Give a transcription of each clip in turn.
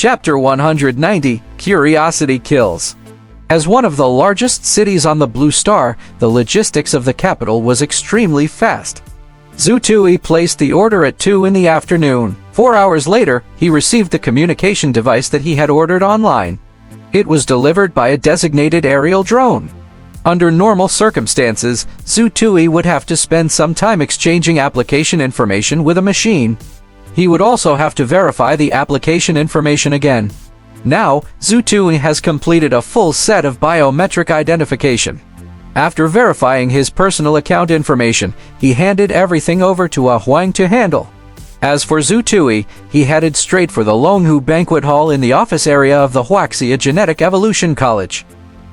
Chapter 190, Curiosity Kills. As one of the largest cities on the Blue Star, the logistics of the capital was extremely fast. Zhu Tui placed the order at 2 in the afternoon. 4 hours later, he received the communication device that he had ordered online. It was delivered by a designated aerial drone. Under normal circumstances, Zhu Tui would have to spend some time exchanging application information with a machine. He would also have to verify the application information again. Now, Zhu Tui has completed a full set of biometric identification. After verifying his personal account information, he handed everything over to a Huang to handle. As for Zhu Tui, he headed straight for the Longhu Banquet Hall in the office area of the Wuxia Genetic Evolution College.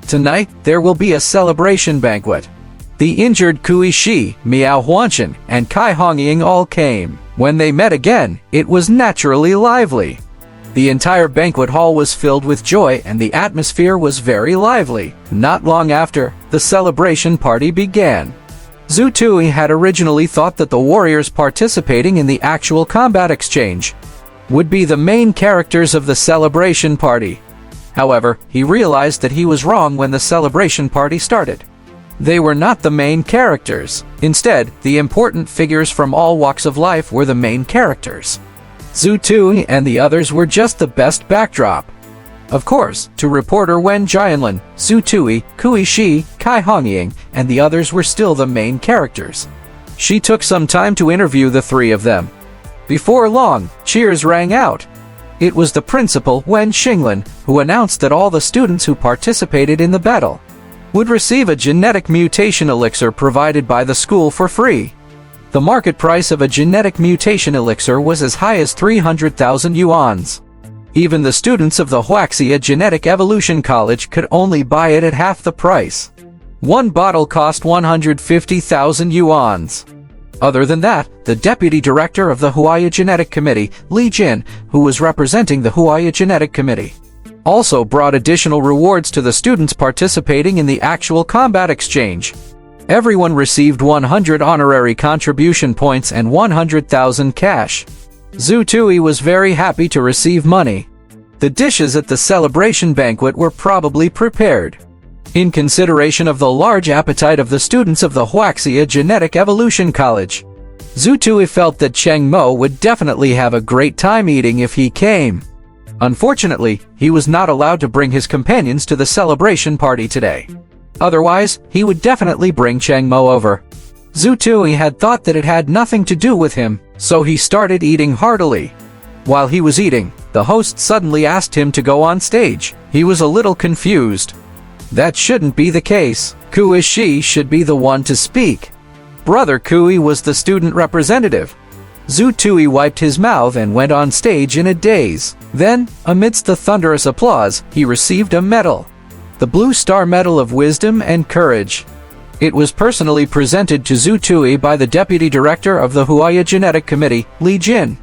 Tonight, there will be a celebration banquet. The injured Kui Shi, Miao Huanshan, and Kai Hongying all came. When they met again, it was naturally lively. The entire banquet hall was filled with joy and the atmosphere was very lively. Not long after, the celebration party began. Zhu Tui had originally thought that the warriors participating in the actual combat exchange would be the main characters of the celebration party. However, he realized that he was wrong when the celebration party started. They were not the main characters. Instead, the important figures from all walks of life were the main characters. Zhu Tui and the others were just the best backdrop. Of course, to reporter Wen Jianlin, Zhu Tui, Kui Shi, Kai Hongying, and the others were still the main characters. She took some time to interview the three of them. Before long, cheers rang out. It was the principal, Wen Xinglin, who announced that all the students who participated in the battle would receive a genetic mutation elixir provided by the school for free. The market price of a genetic mutation elixir was as high as 300,000 yuans. Even the students of the Wuxia Genetic Evolution College could only buy it at half the price. One bottle cost 150,000 yuans. Other than that, the deputy director of the Wuxia Genetic Committee, Li Jin, who was representing the Wuxia Genetic Committee, also brought additional rewards to the students participating in the actual combat exchange. Everyone received 100 honorary contribution points and 100,000 cash. Zhu Tui was very happy to receive money. The dishes at the celebration banquet were probably prepared in consideration of the large appetite of the students of the Wuxia Genetic Evolution College. Zhu Tui felt that Cheng Mo would definitely have a great time eating if he came. Unfortunately, he was not allowed to bring his companions to the celebration party today. Otherwise, he would definitely bring Cheng Mo over. Zhu Tui had thought that it had nothing to do with him, so he started eating heartily. While he was eating, the host suddenly asked him to go on stage. He was a little confused. That shouldn't be the case. Kui Shi should be the one to speak. Brother Kui was the student representative. Zhu Tui wiped his mouth and went on stage in a daze. Then, amidst the thunderous applause, he received a medal. The Blue Star Medal of Wisdom and Courage. It was personally presented to Zhu Tui by the deputy director of the Wuxia Genetic Committee, Li Jin.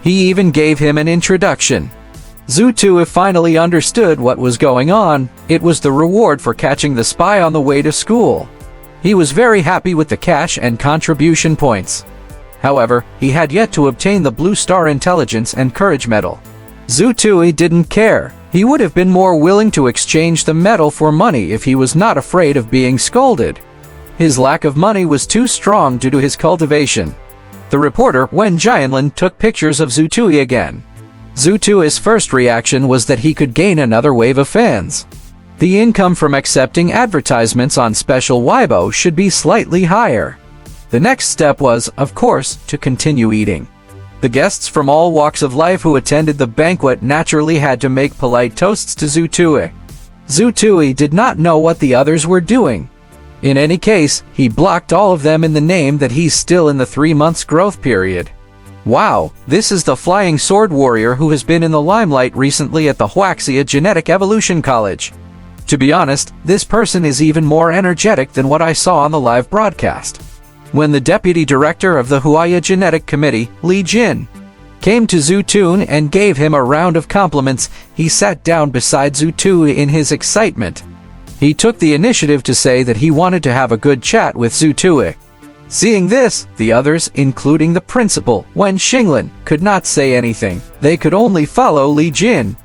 He even gave him an introduction. Zhu Tui finally understood what was going on. It was the reward for catching the spy on the way to school. He was very happy with the cash and contribution points. However, he had yet to obtain the Blue Star Intelligence and Courage Medal. Zhu Tui didn't care. He would have been more willing to exchange the medal for money if he was not afraid of being scolded. His lack of money was too strong due to his cultivation. The reporter, Wen Jianlin, took pictures of Zhu Tui again. Zhu Tui's first reaction was that he could gain another wave of fans. The income from accepting advertisements on special Weibo should be slightly higher. The next step was, of course, to continue eating. The guests from all walks of life who attended the banquet naturally had to make polite toasts to Zhu Tui. Zhu Tui did not know what the others were doing. In any case, he blocked all of them in the name that he's still in the 3 months growth period. Wow, this is the flying sword warrior who has been in the limelight recently at the Wuxia Genetic Evolution College. To be honest, this person is even more energetic than what I saw on the live broadcast. When the deputy director of the Wuxia Genetic Committee, Li Jin, came to Zhu Tui and gave him a round of compliments, he sat down beside Zhu Tui in his excitement. He took the initiative to say that he wanted to have a good chat with Zhu Tui. Seeing this, the others, including the principal, Wen Xinglin, could not say anything. They could only follow Li Jin.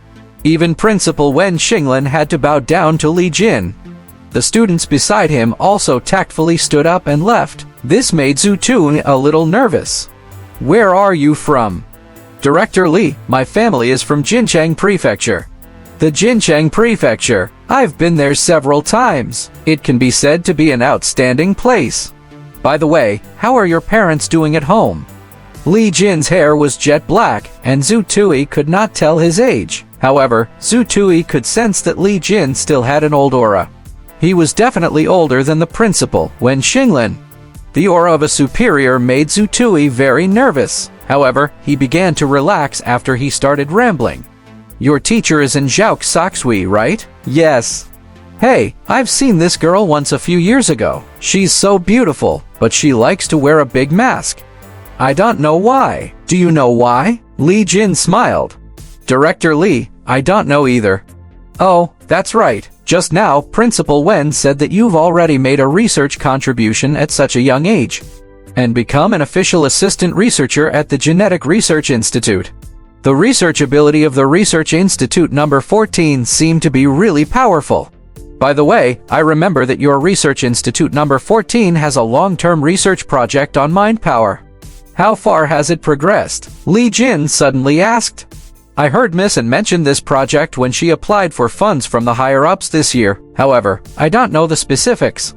Even Principal Wen Xinglan had to bow down to Li Jin. The students beside him also tactfully stood up and left. This made Zhu Tui a little nervous. "Where are you from?" "Director Li, my family is from Jincheng Prefecture." "The Jincheng Prefecture? I've been there several times. It can be said to be an outstanding place. By the way, how are your parents doing at home?" Li Jin's hair was jet black, and Zhu Tui could not tell his age. However, Zhu Tui could sense that Li Jin still had an old aura. He was definitely older than the principal, Wen Xinglan. The aura of a superior made Zhu Tui very nervous. However, he began to relax after he started rambling. "Your teacher is in Zhaok Saksui, right?" "Yes." "Hey, I've seen this girl once a few years ago. She's so beautiful, but she likes to wear a big mask. I don't know why." "Do you know why?" Li Jin smiled. "Director Li, I don't know either." "Oh, that's right. Just now, Principal Wen said that you've already made a research contribution at such a young age and become an official assistant researcher at the Genetic Research Institute. The research ability of the Research Institute number 14 seemed to be really powerful. By the way, I remember that your Research Institute number 14 has a long-term research project on mind power. How far has it progressed?" Li Jin suddenly asked. "I heard Miss An mention this project when she applied for funds from the higher-ups this year. However, I don't know the specifics.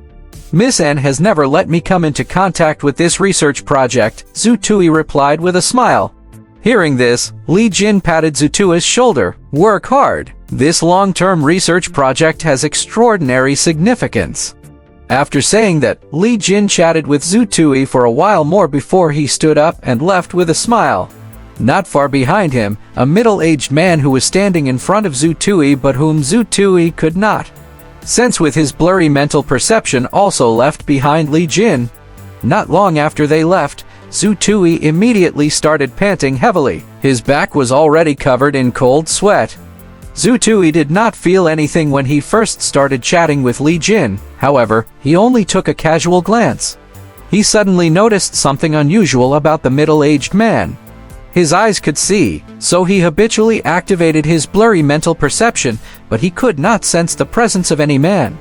Miss An has never let me come into contact with this research project," Zhu Tui replied with a smile. Hearing this, Li Jin patted Zhu Tui's shoulder. "Work hard. This long-term research project has extraordinary significance." After saying that, Li Jin chatted with Zhu Tui for a while more before he stood up and left with a smile. Not far behind him, a middle-aged man who was standing in front of Zhu Tui but whom Zhu Tui could not sense with his blurry mental perception also left behind Li Jin. Not long after they left, Zhu Tui immediately started panting heavily. His back was already covered in cold sweat. Zhu Tui did not feel anything when he first started chatting with Li Jin. However, he only took a casual glance. He suddenly noticed something unusual about the middle-aged man. His eyes could see, so he habitually activated his blurry mental perception, but he could not sense the presence of any man.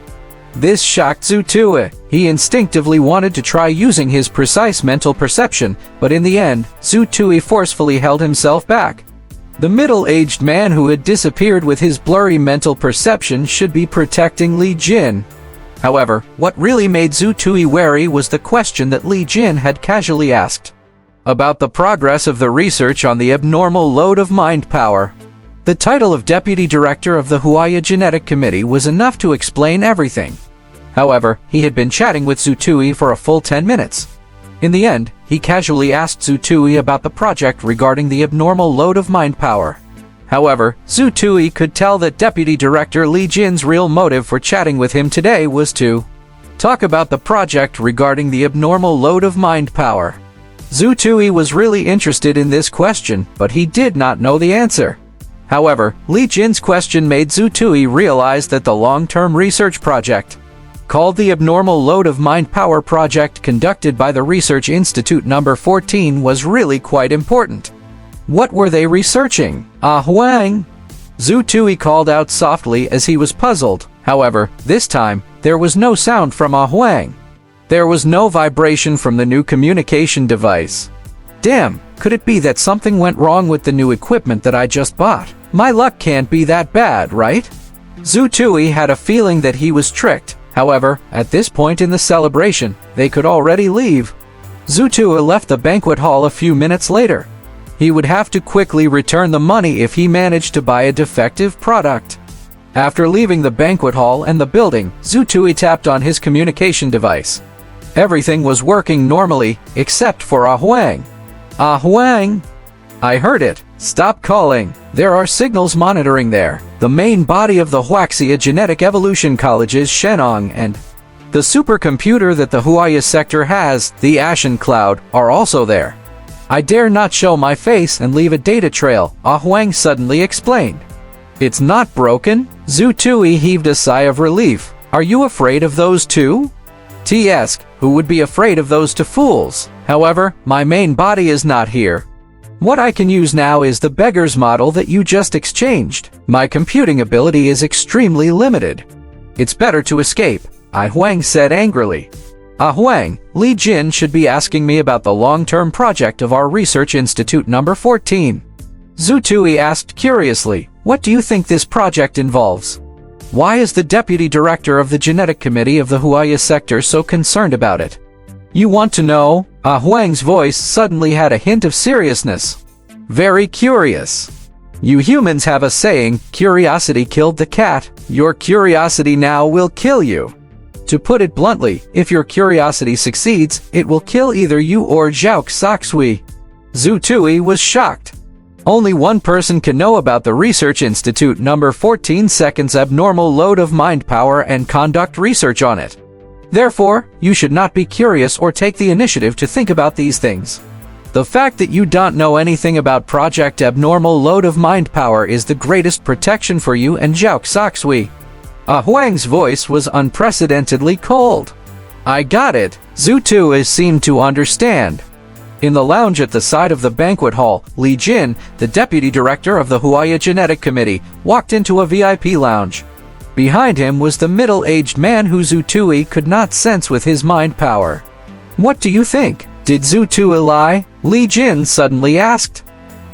This shocked Zhu Tui. He instinctively wanted to try using his precise mental perception, but in the end, Zhu Tui forcefully held himself back. The middle-aged man who had disappeared with his blurry mental perception should be protecting Li Jin. However, what really made Zhu Tui wary was the question that Li Jin had casually asked about the progress of the research on the abnormal load of mind power. The title of Deputy Director of the Wuxia Genetic Committee was enough to explain everything. However, he had been chatting with Zhu Tui for a full 10 minutes. In the end, he casually asked Zhu Tui about the project regarding the abnormal load of mind power. However, Zhu Tui could tell that Deputy Director Li Jin's real motive for chatting with him today was to talk about the project regarding the abnormal load of mind power. Zhu Tui was really interested in this question, but he did not know the answer. However, Li Jin's question made Zhu Tui realize that the long-term research project, called the Abnormal Load of Mind Power Project conducted by the Research Institute number 14, was really quite important. What were they researching? "Ah Huang!" Zhu Tui called out softly as he was puzzled. However, this time, there was no sound from Ah Huang. There was no vibration from the new communication device. Damn, could it be that something went wrong with the new equipment that I just bought? My luck can't be that bad, right? Zhu Tui had a feeling that he was tricked. However, at this point in the celebration, they could already leave. Zhu Tui left the banquet hall a few minutes later. He would have to quickly return the money if he managed to buy a defective product. After leaving the banquet hall and the building, Zhu Tui tapped on his communication device. Everything was working normally, except for Ah Huang. "Ah Huang! I heard it. Stop calling. There are signals monitoring there. The main body of the Wuxia Genetic Evolution College's Shenong and the supercomputer that the Wuxia sector has, the Ashen Cloud, are also there. I dare not show my face and leave a data trail," Ah Huang suddenly explained. "It's not broken?" Zhu Tui heaved a sigh of relief. "Are you afraid of those too?" "Tsk, who would be afraid of those two fools? However, my main body is not here." What I can use now is the beggar's model that you just exchanged. My computing ability is extremely limited. It's better to escape, Huang said angrily. Huang, Li Jin should be asking me about the long-term project of our research institute number 14. Zhu Tui asked curiously, what do you think this project involves? Why is the deputy director of the genetic committee of the Wuxia sector so concerned about it? You want to know? Huang's voice suddenly had a hint of seriousness. Very curious. You humans have a saying, curiosity killed the cat. Your curiosity now will kill you. To put it bluntly, if your curiosity succeeds, it will kill either you or Zhao Saxui. Zhu Tui was shocked. Only one person can know about the Research Institute number 14 seconds abnormal load of mind power and conduct research on it. Therefore, you should not be curious or take the initiative to think about these things. The fact that you don't know anything about Project Abnormal Load of Mind Power is the greatest protection for you and Zhao Saxui. Huang's voice was unprecedentedly cold. I got it. Zhu Tui seemed to understand. In the lounge at the side of the banquet hall, Li Jin, the deputy director of the Wuxia Genetic Committee, walked into a VIP lounge. Behind him was the middle-aged man who Zhu Tui could not sense with his mind power. What do you think? Did Zhu Tui lie? Li Jin suddenly asked.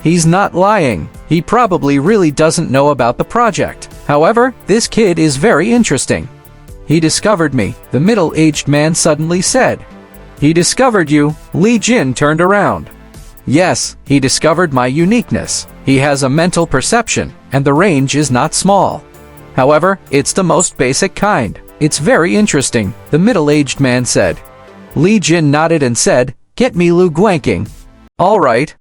He's not lying. He probably really doesn't know about the project. However, this kid is very interesting. He discovered me, the middle-aged man suddenly said. He discovered you? Li Jin turned around. Yes, he discovered my uniqueness. He has a mental perception, and the range is not small. However, it's the most basic kind. It's very interesting, the middle-aged man said. Li Jin nodded and said, get me Lu Guangqing. All right.